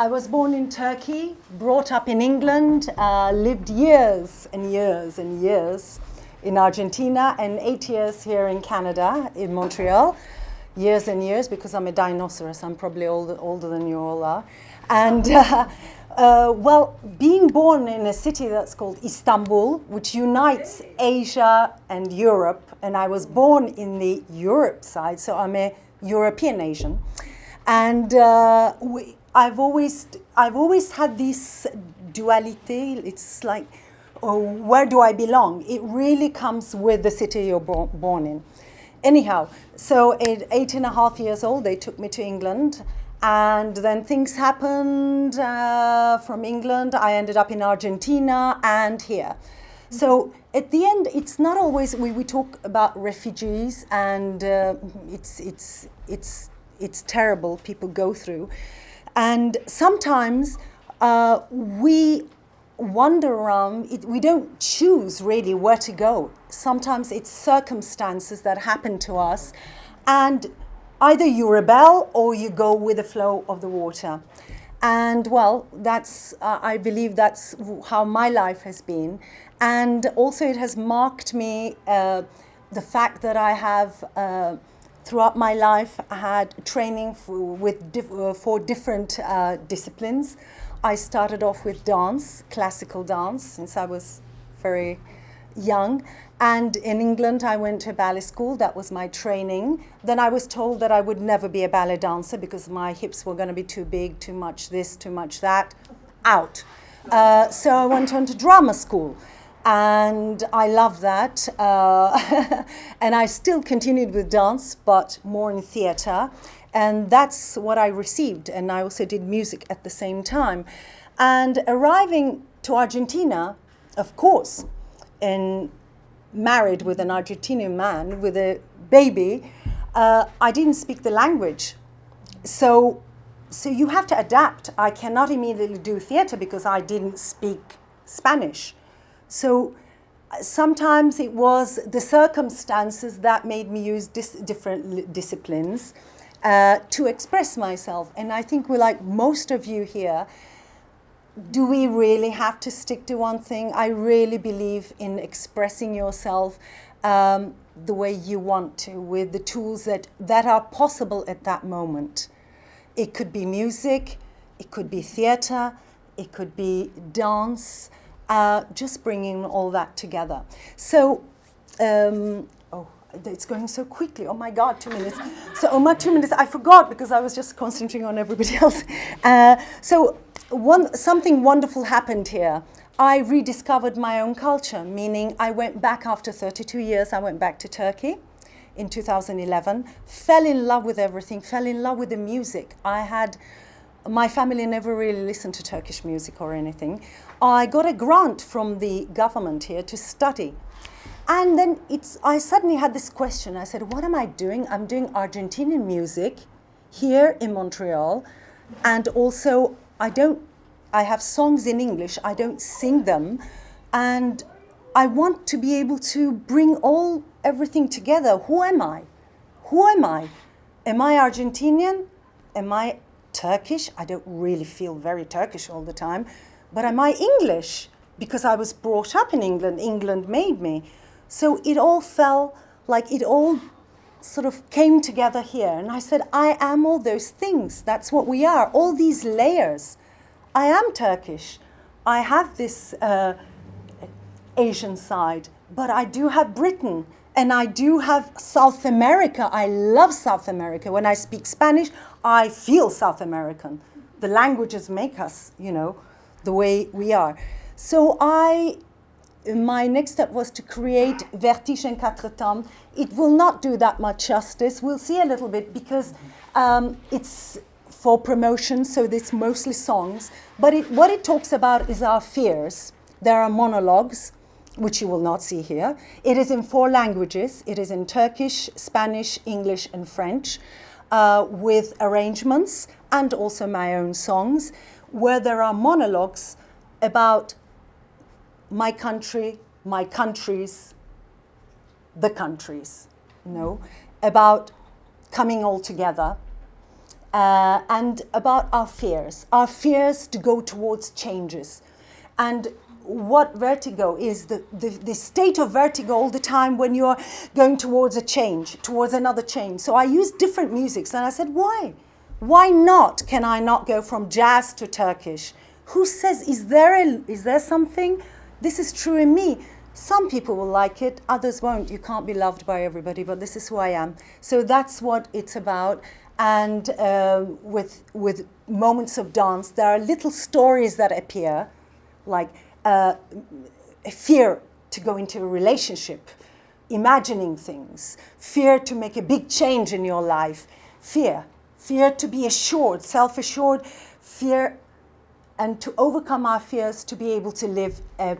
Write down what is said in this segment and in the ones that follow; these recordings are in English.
I was born in Turkey, brought up in England, lived years and years and years in Argentina, and 8 years here in Canada, in Montreal. Years and years, because I'm a dinosaur, I'm probably older than you all are. And well, being born in a city that's called Istanbul, which unites Asia and Europe, and I was born in the Europe side, so I'm a European Asian. And I've always had this duality. It's like, oh, where do I belong? It really comes with the city you're born in. Anyhow, so at 8.5 years old, they took me to England, and then things happened from England. I ended up in Argentina and here. So at the end, it's not always, we talk about refugees, and it's terrible, people go through. And sometimes we wander around, we don't choose really where to go. Sometimes it's circumstances that happen to us, and either you rebel or you go with the flow of the water. And well, that's I believe that's how my life has been. And also it has marked me, the fact that I have throughout my life had training for different disciplines. I started off with dance, classical dance, since I was very young. And in England, I went to a ballet school. That was my training. Then I was told that I would never be a ballet dancer because my hips were going to be too big, too much this, too much that. Out. So I went on to drama school. And I love that. And I still continued with dance, but more in theatre. And that's what I received. And I also did music at the same time. And arriving to Argentina, of course, and married with an Argentinian man with a baby, I didn't speak the language. So you have to adapt. I cannot immediately do theatre because I didn't speak Spanish. So sometimes it was the circumstances that made me use different disciplines to express myself. And I think we're like most of you here, do we really have to stick to one thing? I really believe in expressing yourself the way you want to, with the tools that are possible at that moment. It could be music, it could be theatre, it could be dance, just bringing all that together. So, it's going so quickly. Oh my God, 2 minutes. So, my 2 minutes, I forgot because I was just concentrating on everybody else. Something wonderful happened here. I rediscovered my own culture, meaning I went back after 32 years. I went back to Turkey in 2011, fell in love with everything, fell in love with the music. My family never really listened to Turkish music or anything. I got a grant from the government here to study. And then I suddenly had this question. I said, what am I doing? I'm doing Argentinian music here in Montreal. And also, I have songs in English. I don't sing them. And I want to be able to bring everything together. Who am I? Who am I? Am I Argentinian? Am I Turkish? I don't really feel very Turkish all the time. But am I English? Because I was brought up in England. England made me. So it all felt like it all sort of came together here. And I said, I am all those things. That's what we are. All these layers. I am Turkish. I have this Asian side. But I do have Britain. And I do have South America. I love South America. When I speak Spanish, I feel South American. The languages make us, the way we are. So my next step was to create Vertige en Quatre Temps. It will not do that much justice. We'll see a little bit because it's for promotion, so it's mostly songs. But what it talks about is our fears. There are monologues, which you will not see here. It is in 4 languages. It is in Turkish, Spanish, English, and French, with arrangements and also my own songs, where there are monologues about my country, my countries, the countries, about coming all together and about our fears to go towards changes. And what vertigo is, the state of vertigo all the time when you're going towards a change, towards another change. So I used different musics, and I said, why? Why not? Can I not go from jazz to Turkish? Who says, is there something? This is true in me. Some people will like it, others won't. You can't be loved by everybody, but this is who I am. So that's what it's about. And with moments of dance, there are little stories that appear, like a fear to go into a relationship, imagining things, fear to make a big change in your life, fear to be assured, self-assured, fear, and to overcome our fears to be able to live a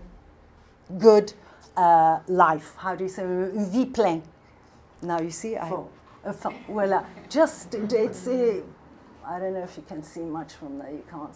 good life. How do you say, une vie pleine? Now you see, voilà. Just, it's, I don't know if you can see much from there, you can't.